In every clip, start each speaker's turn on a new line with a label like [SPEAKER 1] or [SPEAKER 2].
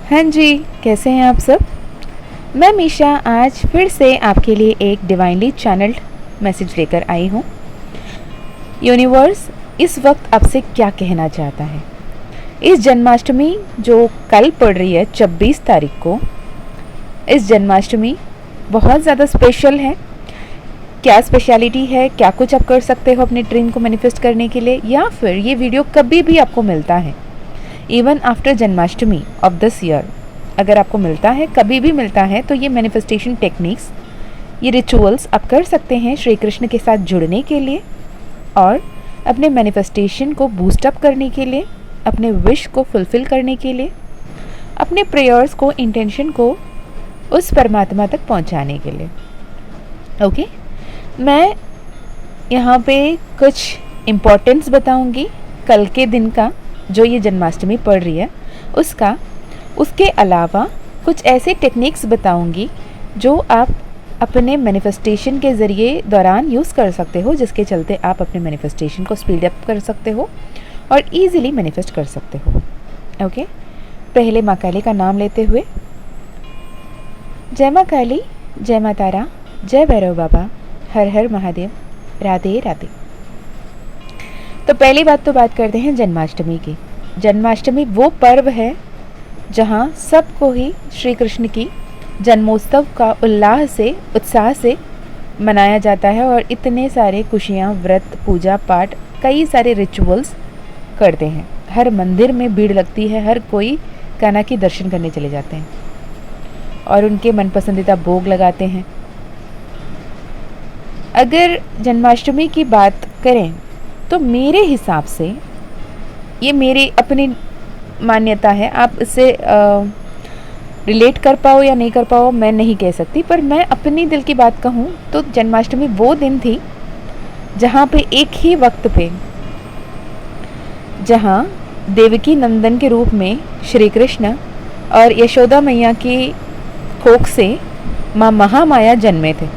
[SPEAKER 1] हाँ जी, कैसे हैं आप सब। मैं मीशा आज फिर से आपके लिए एक डिवाइनली चैनल्ड मैसेज लेकर आई हूँ। यूनिवर्स इस वक्त आपसे क्या कहना चाहता है। इस जन्माष्टमी जो कल पड़ रही है 26 तारीख को, इस जन्माष्टमी बहुत ज़्यादा स्पेशल है। क्या स्पेशलिटी है, क्या कुछ आप कर सकते हो अपने ड्रीम को मैनिफेस्ट करने के लिए, या फिर ये वीडियो कभी भी आपको मिलता है even after Janmashtami of this year, अगर आपको मिलता है, कभी भी मिलता है, तो ये मैनिफेस्टेशन टेक्निक्स, ये रिचुअल्स आप कर सकते हैं श्री कृष्ण के साथ जुड़ने के लिए और अपने मैनिफेस्टेशन को बूस्टअप करने के लिए, अपने विश को फुलफ़िल करने के लिए, अपने प्रेयर्स को, इंटेंशन को उस परमात्मा तक पहुंचाने के लिए। ओके, मैं यहाँ पे कुछ इम्पोर्टेंस बताऊंगी कल के दिन का, जो ये जन्माष्टमी पड़ रही है उसका। उसके अलावा कुछ ऐसे टेक्निक्स बताऊंगी जो आप अपने मैनिफेस्टेशन के ज़रिए दौरान यूज़ कर सकते हो, जिसके चलते आप अपने मैनिफेस्टेशन को स्पीड अप कर सकते हो और इजीली मैनिफेस्ट कर सकते हो। ओके, पहले माँ काली का नाम लेते हुए, जय माँ काली, जय माँ तारा, जय भैरव बाबा, हर हर महादेव, राधे राधे। तो पहली बात करते हैं जन्माष्टमी की। जन्माष्टमी वो पर्व है जहाँ सबको ही श्री कृष्ण की जन्मोत्सव का उल्लास से, उत्साह से मनाया जाता है और इतने सारे खुशियाँ, व्रत, पूजा पाठ, कई सारे रिचुअल्स करते हैं। हर मंदिर में भीड़ लगती है, हर कोई कान्हा की दर्शन करने चले जाते हैं और उनके मन पसंदीदा भोग लगाते हैं। अगर जन्माष्टमी की बात करें तो मेरे हिसाब से, ये मेरी अपनी मान्यता है, आप इससे रिलेट कर पाओ या नहीं कर पाओ मैं नहीं कह सकती, पर मैं अपनी दिल की बात कहूँ तो जन्माष्टमी वो दिन थी जहाँ पे एक ही वक्त पे, जहाँ देवकी नंदन के रूप में श्री कृष्ण और यशोदा मैया की कोख से माँ महामाया जन्मे थे।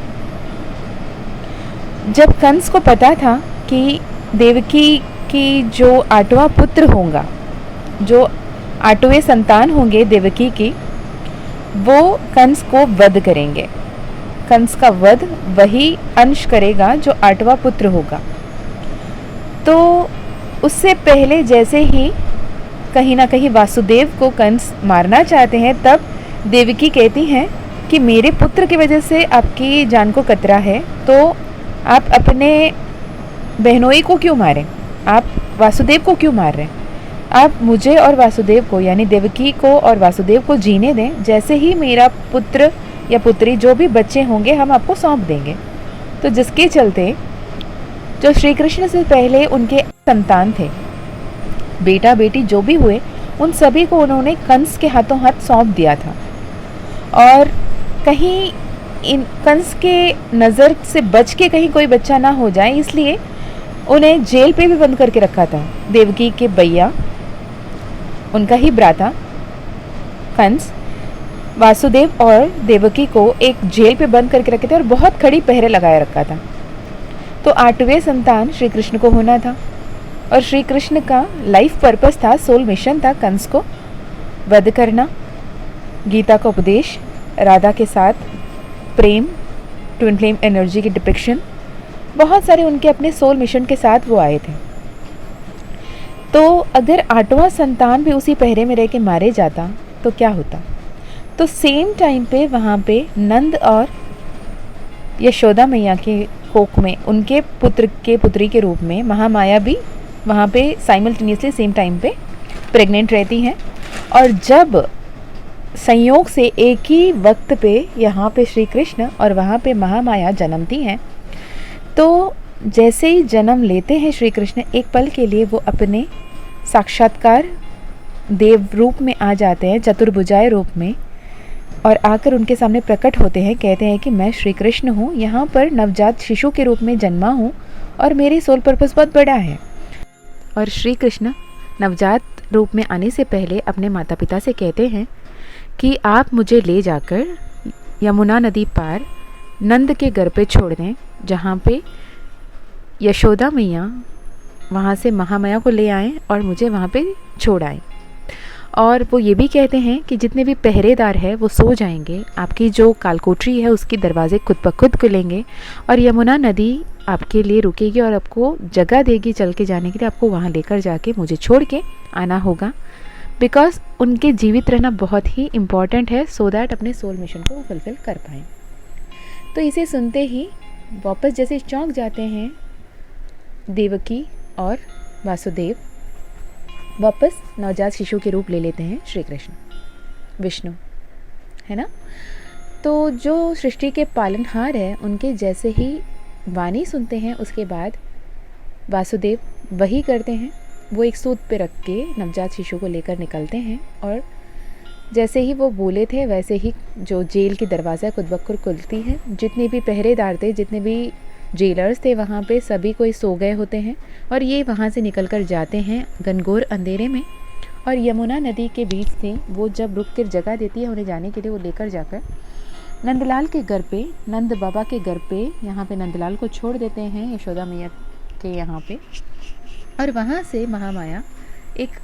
[SPEAKER 1] जब कंस को पता था कि देवकी की जो 8वां पुत्र होगा, जो 8वें संतान होंगे देवकी की, वो कंस को वध करेंगे। कंस का वध वही अंश करेगा जो 8वां पुत्र होगा। तो उससे पहले जैसे ही कहीं ना कहीं वासुदेव को कंस मारना चाहते हैं, तब देवकी कहती हैं कि मेरे पुत्र की वजह से आपकी जान को खतरा है, तो आप अपने बहनोई को क्यों मारें, आप वासुदेव को क्यों मार रहे हैं। आप मुझे और वासुदेव को, यानी देवकी को और वासुदेव को जीने दें, जैसे ही मेरा पुत्र या पुत्री, जो भी बच्चे होंगे, हम आपको सौंप देंगे। तो जिसके चलते जो श्री कृष्ण से पहले उनके संतान थे, बेटा बेटी जो भी हुए, उन सभी को उन्होंने कंस के हाथों हाथ सौंप दिया था। और कहीं इन कंस के नज़र से बच के कहीं कोई बच्चा ना हो जाए, इसलिए उन्हें जेल पे भी बंद करके रखा था। देवकी के भैया, उनका ही भ्राता कंस, वासुदेव और देवकी को एक जेल पे बंद करके रखे थे और बहुत कड़ी पहरे लगाए रखा था। तो 8वें संतान श्री कृष्ण को होना था और श्री कृष्ण का लाइफ पर्पस था, सोल मिशन था कंस को वध करना, गीता का उपदेश, राधा के साथ प्रेम, ट्विन फ्लेम एनर्जी की डिपिक्शन, बहुत सारे उनके अपने सोल मिशन के साथ वो आए थे। तो अगर 8वां संतान भी उसी पहरे में रह के मारे जाता तो क्या होता। तो सेम टाइम पे वहाँ पे नंद और यशोदा मैया के कोख में उनके पुत्र के पुत्री के रूप में महामाया भी वहाँ पे साइमल्टेनियसली सेम टाइम पे प्रेग्नेंट रहती हैं। और जब संयोग से एक ही वक्त पे यहाँ पे श्री कृष्ण और वहाँ पे महामाया जन्मती हैं, तो जैसे ही जन्म लेते हैं श्री कृष्ण, एक पल के लिए वो अपने साक्षात्कार देव रूप में आ जाते हैं, चतुर्भुजाय रूप में, और आकर उनके सामने प्रकट होते हैं। कहते हैं कि मैं श्री कृष्ण हूँ, यहाँ पर नवजात शिशु के रूप में जन्मा हूँ और मेरी सोल पर्पस बहुत बड़ा है। और श्री कृष्ण नवजात रूप में आने से पहले अपने माता पिता से कहते हैं कि आप मुझे ले जाकर यमुना नदी पार नंद के घर पे छोड़ दें, जहाँ पे यशोदा मैया वहाँ से महामाया को ले आएँ और मुझे वहाँ पे छोड़ आएँ। और वो ये भी कहते हैं कि जितने भी पहरेदार है वो सो जाएंगे, आपकी जो कालकोठरी है उसके दरवाजे खुद ब खुद खुलेंगे और यमुना नदी आपके लिए रुकेगी और आपको जगह देगी चल के जाने के लिए। आपको वहाँ लेकर जाके मुझे छोड़ के आना होगा, बिकॉज उनके जीवित रहना बहुत ही इम्पॉर्टेंट है, सो दैट अपने सोल मिशन को वो फुलफ़िल कर पाएँ। तो इसे सुनते ही वापस जैसे चौंक जाते हैं देवकी और वासुदेव, वापस नवजात शिशु के रूप ले लेते हैं श्री कृष्ण विष्णु, है ना। तो जो सृष्टि के पालनहार है उनके जैसे ही वाणी सुनते हैं, उसके बाद वासुदेव वही करते हैं, वो एक सूत पे रख के नवजात शिशु को लेकर निकलते हैं और जैसे ही वो बोले थे वैसे ही जो जेल की दरवाज़ा खुद ब खुद खुलती है। जितने भी पहरेदार थे, जितने भी जेलर्स थे वहाँ पे, सभी कोई सो गए होते हैं और ये वहाँ से निकल कर जाते हैं घनघोर अंधेरे में। और यमुना नदी के बीच से वो जब रुक कर जगह देती है उन्हें जाने के लिए, वो लेकर जाकर नंदलाल के घर पे, नंद बाबा के घर पे, यहाँ पे नंदलाल को छोड़ देते हैं यशोदा मैया के यहाँ पे। और वहाँ से महामाया एक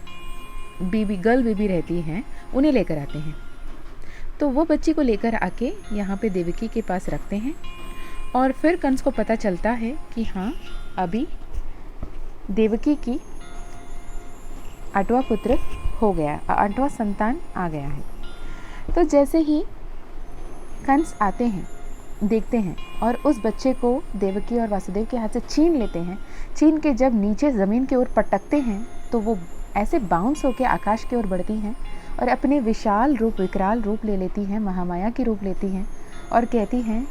[SPEAKER 1] गर्ल बेबी रहती हैं, उन्हें लेकर आते हैं। तो वो बच्ची को लेकर आके यहाँ पे देवकी के पास रखते हैं और फिर कंस को पता चलता है कि हाँ, अभी देवकी की 8वां पुत्र हो गया, 8वां संतान आ गया है। तो जैसे ही कंस आते हैं, देखते हैं और उस बच्चे को देवकी और वासुदेव के हाथ से छीन लेते हैं। छीन के जब नीचे ज़मीन की ओर पटकते हैं तो वो ऐसे बाउंस होकर आकाश की ओर बढ़ती हैं और अपने विशाल रूप, विकराल रूप ले लेती हैं, महामाया की रूप लेती हैं और कहती हैं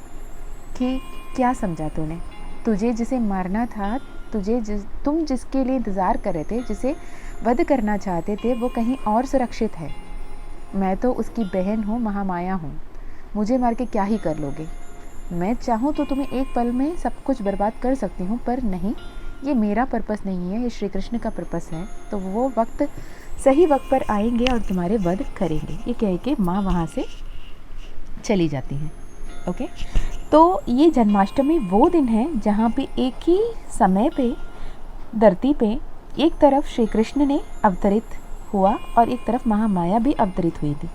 [SPEAKER 1] कि क्या समझा तूने, तुझे जिसे मारना था, तुम जिसके लिए इंतज़ार कर रहे थे, जिसे वध करना चाहते थे, वो कहीं और सुरक्षित है। मैं तो उसकी बहन हूँ, महामाया हूँ, मुझे मार के क्या ही कर लोगे। मैं चाहूँ तो तुम्हें एक पल में सब कुछ बर्बाद कर सकती हूँ, पर नहीं, ये मेरा पर्पस नहीं है, ये श्री कृष्ण का पर्पस है। तो वो सही वक्त पर आएंगे और तुम्हारे वध करेंगे। ये कह के माँ वहाँ से चली जाती हैं। ओके, तो ये जन्माष्टमी वो दिन है जहाँ पे एक ही समय पे धरती पे एक तरफ श्री कृष्ण ने अवतरित हुआ और एक तरफ महामाया भी अवतरित हुई थी।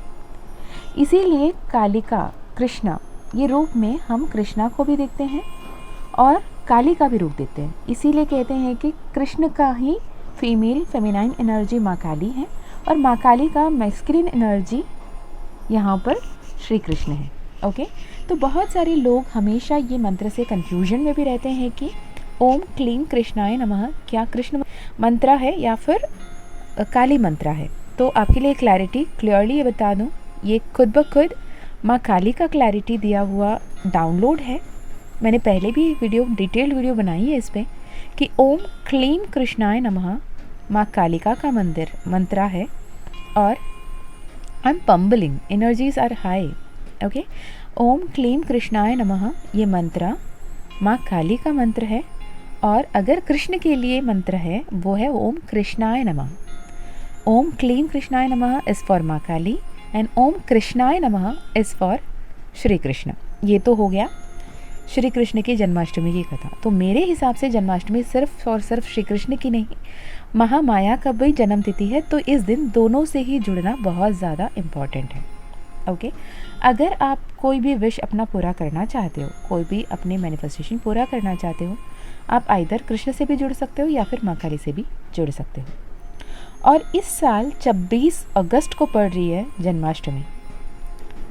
[SPEAKER 1] इसीलिए कालिका, कृष्णा, ये रूप में हम कृष्णा को भी देखते हैं और काली का भी रूप देते हैं। इसीलिए कहते हैं कि कृष्ण का ही फेमिनाइन एनर्जी माँ काली है और माँ काली का मैस्कुलिन एनर्जी यहाँ पर श्री कृष्ण है। ओके, तो बहुत सारे लोग हमेशा ये मंत्र से कंफ्यूजन में भी रहते हैं कि ओम क्लीं कृष्णाय नमः क्या कृष्ण मंत्र है या फिर काली मंत्र है। तो आपके लिए क्लियरली ये बता दूँ, ये खुद ब खुद माँ काली का क्लैरिटी दिया हुआ डाउनलोड है। मैंने पहले भी डिटेल्ड वीडियो बनाई है इस पर कि ओम क्लीं कृष्णाय नमः माँ कालिका का मंत्र है और I am bubbling, energies are high. Okay, ओम क्लीं कृष्णाय नमः ये मंत्र माँ काली का मंत्र है और अगर कृष्ण के लिए मंत्र है वो है ओम कृष्णाय नमः। ओम क्लीं कृष्णाय नमः इज़ फॉर माँ काली एंड ओम कृष्णाय नमः इज़ फॉर श्री कृष्ण। ये तो हो गया श्री कृष्ण की जन्माष्टमी की कथा। तो मेरे हिसाब से जन्माष्टमी सिर्फ और सिर्फ श्री कृष्ण की नहीं, महामाया का भी जन्म तिथि है। तो इस दिन दोनों से ही जुड़ना बहुत ज़्यादा इम्पॉर्टेंट है। ओके, अगर आप कोई भी विश अपना पूरा करना चाहते हो, कोई भी अपने मैनिफेस्टेशन पूरा करना चाहते हो, आप आइदर कृष्ण से भी जुड़ सकते हो या फिर माँ काली से भी जुड़ सकते हो। और इस साल 26 अगस्त को पड़ रही है जन्माष्टमी।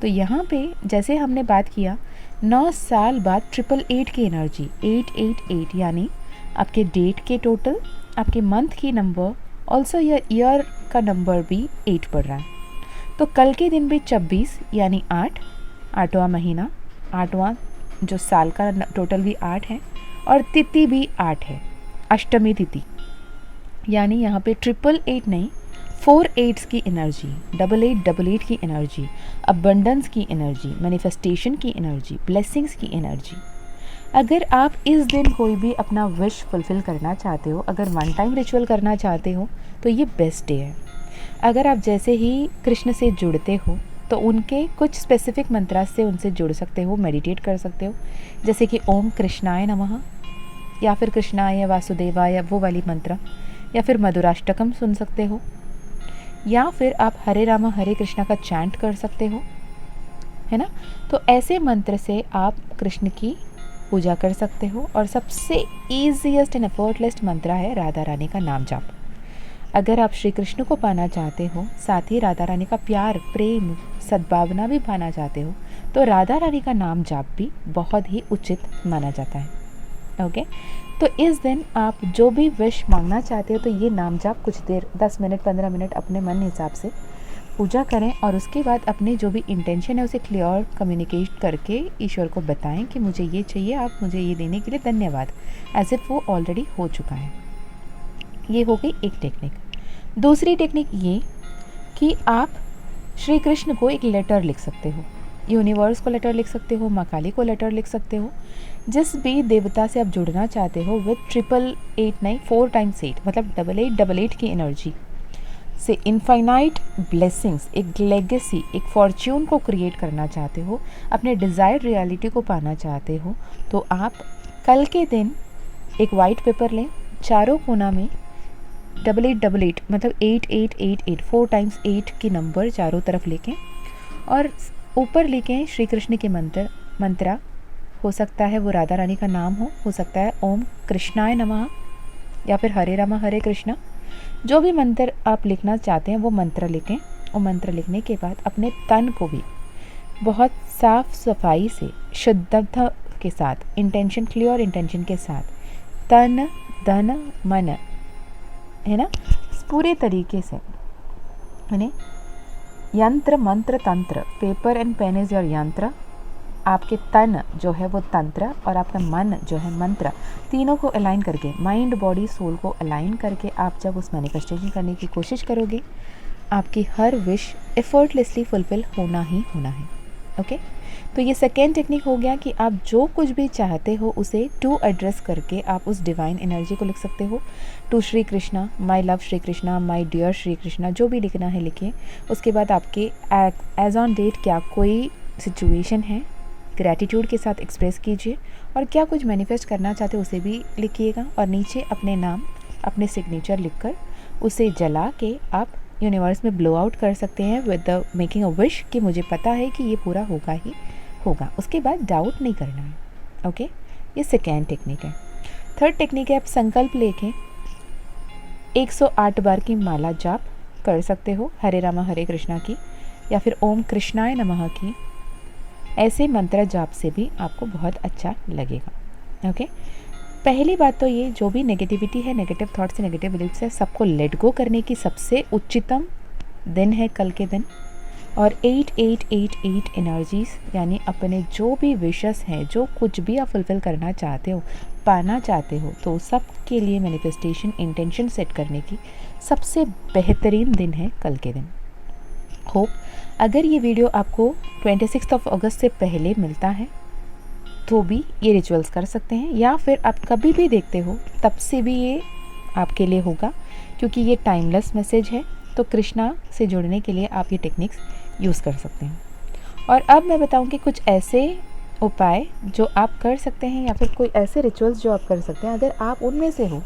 [SPEAKER 1] तो यहाँ पे जैसे हमने बात किया 9 साल बाद 888 की एनर्जी 888 यानी आपके डेट के टोटल, आपके मंथ की नंबर, ऑल्सो ईयर का नंबर भी 8 पड़ रहा है। तो कल के दिन भी 26 यानी 8वां महीना, 8वां जो साल का टोटल भी 8 है और तिथि भी 8 है, अष्टमी तिथि। यानी यहाँ पे 888 नहीं, 4 8s की एनर्जी, 8888 की एनर्जी, अबंडेंस की एनर्जी, मैनिफेस्टेशन की एनर्जी, ब्लेसिंग्स की एनर्जी। अगर आप इस दिन कोई भी अपना विश फुलफ़िल करना चाहते हो, अगर वन टाइम रिचुअल करना चाहते हो तो ये बेस्ट डे है। अगर आप जैसे ही कृष्ण से जुड़ते हो तो उनके कुछ स्पेसिफिक मंत्रा से उनसे जुड़ सकते हो, मेडिटेट कर सकते हो, जैसे कि ओम कृष्णाय नमः या फिर कृष्णाय वासुदेवाय वो वाली मंत्र, या फिर मधुराष्टकम सुन सकते हो, या फिर आप हरे रामा हरे कृष्णा का चैंट कर सकते हो, है ना। तो ऐसे मंत्र से आप कृष्ण की पूजा कर सकते हो। और सबसे ईजीएस्ट एंड एफर्टलेस मंत्र है राधा रानी का नाम जाप। अगर आप श्री कृष्ण को पाना चाहते हो, साथ ही राधा रानी का प्यार, प्रेम, सद्भावना भी पाना चाहते हो, तो राधा रानी का नाम जाप भी बहुत ही उचित माना जाता है। ओके, तो इस दिन आप जो भी विश मांगना चाहते हो तो ये नाम जाप कुछ देर 10 मिनट 15 मिनट अपने मन हिसाब से पूजा करें, और उसके बाद अपने जो भी इंटेंशन है उसे क्लियर कम्युनिकेट करके ईश्वर को बताएं कि मुझे ये चाहिए, आप मुझे ये देने के लिए धन्यवाद, एज इफ वो ऑलरेडी हो चुका है। ये हो गई एक टेक्निक। दूसरी टेक्निक ये कि आप श्री कृष्ण को एक लेटर लिख सकते हो, यूनिवर्स को लेटर लिख सकते हो, माँ काली को लेटर लिख सकते हो, जिस भी देवता से आप जुड़ना चाहते हो विद 888 4 टाइम्स 8 मतलब 8888 की एनर्जी से इनफाइनाइट ब्लेसिंग्स, एक लेगेसी, एक फॉर्च्यून को क्रिएट करना चाहते हो, अपने डिज़ायर्ड रियलिटी को पाना चाहते हो, तो आप कल के दिन एक वाइट पेपर लें, चारों कोना में 8888 मतलब 8888 4 टाइम्स 8 की नंबर चारों तरफ लेकें, और ऊपर लिखें श्री कृष्ण के मंत्रा। हो सकता है वो राधा रानी का नाम हो सकता है ओम कृष्णाय नमः या फिर हरे रामा हरे कृष्णा। जो भी मंत्र आप लिखना चाहते हैं वो मंत्र लिखें, और मंत्र लिखने के बाद अपने तन को भी बहुत साफ सफाई से, शुद्धता के साथ, इंटेंशन, क्लियर इंटेंशन के साथ, तन धन मन, है ना, पूरे तरीके से, यानी यंत्र मंत्र तंत्र, paper and pen is your यंत्र, आपके तन जो है वो तंत्र, और आपका मन जो है मंत्र, तीनों को अलाइन करके, माइंड बॉडी सोल को अलाइन करके आप जब उस मैनिफेस्टेशन करने की कोशिश करोगे, आपकी हर विश एफर्टलेसली फुलफिल होना ही होना है। ओके, तो ये सेकेंड टेक्निक हो गया कि आप जो कुछ भी चाहते हो उसे टू एड्रेस करके आप उस डिवाइन एनर्जी को लिख सकते हो। To Shri Krishna, my love Shri Krishna, my dear Shri Krishna, जो भी लिखना है लिखिए। उसके बाद आपके एज ऑन डेट क्या कोई सिचुएशन है, ग्रैटिट्यूड के साथ एक्सप्रेस कीजिए, और क्या कुछ मैनिफेस्ट करना चाहते हो उसे भी लिखिएगा, और नीचे अपने नाम, अपने सिग्नेचर लिखकर उसे जला के आप यूनिवर्स में ब्लो आउट कर सकते हैं with the making a wish कि मुझे पता है कि ये पूरा होगा ही होगा। उसके बाद डाउट नहीं करना है। ओके, ये सेकेंड टेक्निक है। थर्ड टेक्निक है आप संकल्प लेके 108 बार की माला जाप कर सकते हो, हरे रामा हरे कृष्णा की या फिर ओम कृष्णाय नमः की। ऐसे मंत्र जाप से भी आपको बहुत अच्छा लगेगा। ओके, पहली बात तो ये, जो भी नेगेटिविटी है, नेगेटिव थॉट्स है, नेगेटिव बिलीफ्स है, सबको लेट गो करने की सबसे उच्चतम दिन है कल के दिन। और 8888 एनर्जीज, यानी अपने जो भी विशेस हैं, जो कुछ भी आप फुलफिल करना चाहते हो, पाना चाहते हो, तो सब के लिए मैनिफेस्टेशन इंटेंशन सेट करने की सबसे बेहतरीन दिन है कल के दिन। होप अगर ये वीडियो आपको 26 अगस्त से पहले मिलता है तो भी ये रिचुअल्स कर सकते हैं, या फिर आप कभी भी देखते हो तब से भी ये आपके लिए होगा, क्योंकि ये टाइमलेस मैसेज है। तो कृष्णा से जुड़ने के लिए आप ये टेक्निक्स यूज़ कर सकते हैं। और अब मैं बताऊंगी कुछ ऐसे उपाय जो आप कर सकते हैं, या फिर कोई ऐसे रिचुअल्स जो आप कर सकते हैं अगर आप उनमें से हो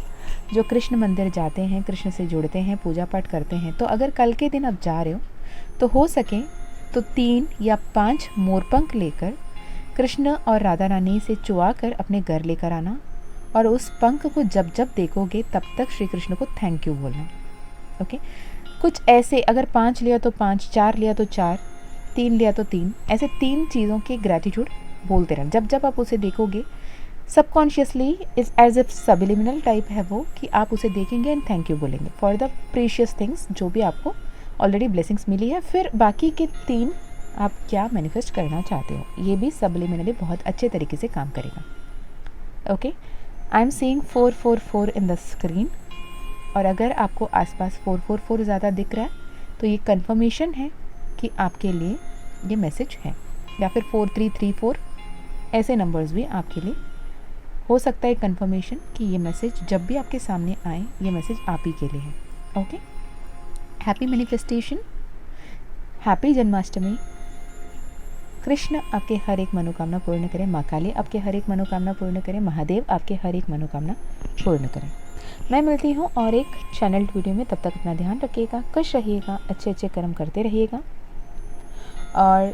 [SPEAKER 1] जो कृष्ण मंदिर जाते हैं, कृष्ण से जुड़ते हैं, पूजा पाठ करते हैं। तो अगर कल के दिन आप जा रहे हो तो हो सके तो 3 या 5 मोरपंख लेकर कृष्ण और राधा रानी से चुआ कर अपने घर लेकर आना, और उस पंख को जब जब देखोगे तब तक श्री कृष्ण को थैंक यू बोलना। ओके, कुछ ऐसे, अगर 5 लिया तो 5, 4 लिया तो 4, 3 लिया तो 3, ऐसे 3 चीज़ों के ग्रैटिट्यूड बोलते रहना। जब जब आप उसे देखोगे subconsciously, is as if subliminal type है वो, कि आप उसे देखेंगे एंड थैंक यू बोलेंगे फॉर द प्रीशियस थिंग्स जो भी आपको ऑलरेडी ब्लेसिंग्स मिली है। फिर बाकी के 3 आप क्या मैनिफेस्ट करना चाहते हो, ये भी सबलिमिनली बहुत अच्छे तरीके से काम करेगा। Okay, I am seeing 444 in the screen, और अगर आपको आसपास 444 ज़्यादा दिख रहा है तो ये कंफर्मेशन है कि आपके लिए ये मैसेज है, या फिर 4334 ऐसे नंबर्स भी आपके लिए हो सकता है कंफर्मेशन कि ये मैसेज जब भी आपके सामने आए, ये मैसेज आप ही के लिए है। Okay, happy manifestation, happy Janmashtami. Krishna आपके हर एक मनोकामना पूर्ण करें, माँ काली आपके हर एक मनोकामना पूर्ण करें, महादेव आपके हर एक मनोकामना पूर्ण करें। मैं मिलती हूँ और एक चैनल वीडियो में, तब तक अपना ध्यान रखिएगा, खुश रहिएगा, अच्छे अच्छे कर्म करते रहिएगा। और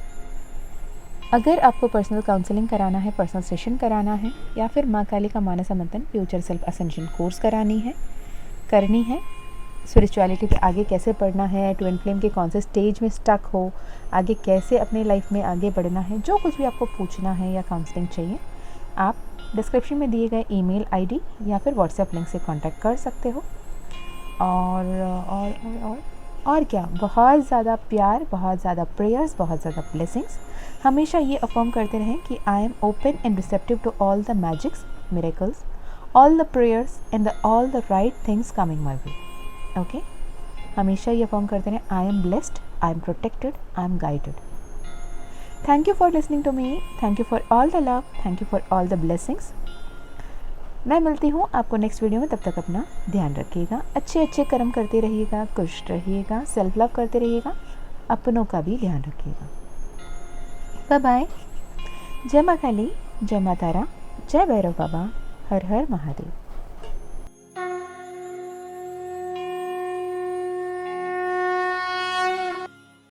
[SPEAKER 1] अगर आपको पर्सनल काउंसलिंग कराना है, पर्सनल सेशन कराना है, या फिर माँ काली का मानसा मंथन फ्यूचर सेल्फ असेंशन कोर्स करनी है, स्पिरिचुअलिटी पे आगे कैसे पढ़ना है, ट्विन फ्लेम के कौन से स्टेज में स्टक हो, आगे कैसे अपने लाइफ में आगे बढ़ना है, जो कुछ भी आपको पूछना है या काउंसलिंग चाहिए, आप डिस्क्रिप्शन में दिए गए ईमेल आईडी या फिर व्हाट्सएप लिंक से कांटेक्ट कर सकते हो। और क्या, बहुत ज़्यादा प्यार, बहुत ज़्यादा प्रेयर्स, बहुत ज़्यादा ब्लेसिंग्स। हमेशा ये अफर्म करते रहें कि I am open and receptive to all the magics, miracles, all the prayers and all the right things coming my way. Okay, हमेशा ये अफर्म करते रहें, I am blessed, I am protected, I am guided. Thank you for listening to me, thank you for all the love, thank you for all the blessings. मैं मिलती हूँ आपको next video में, तब तक अपना ध्यान रखिएगा, अच्छे अच्छे कर्म करते रहिएगा, खुश रहिएगा, सेल्फ लव करते रहिएगा, अपनों का भी ध्यान रखिएगा। Bye bye. जय माँ काली, जय माँ तारा, जय भैरव बाबा, हर हर महादेव।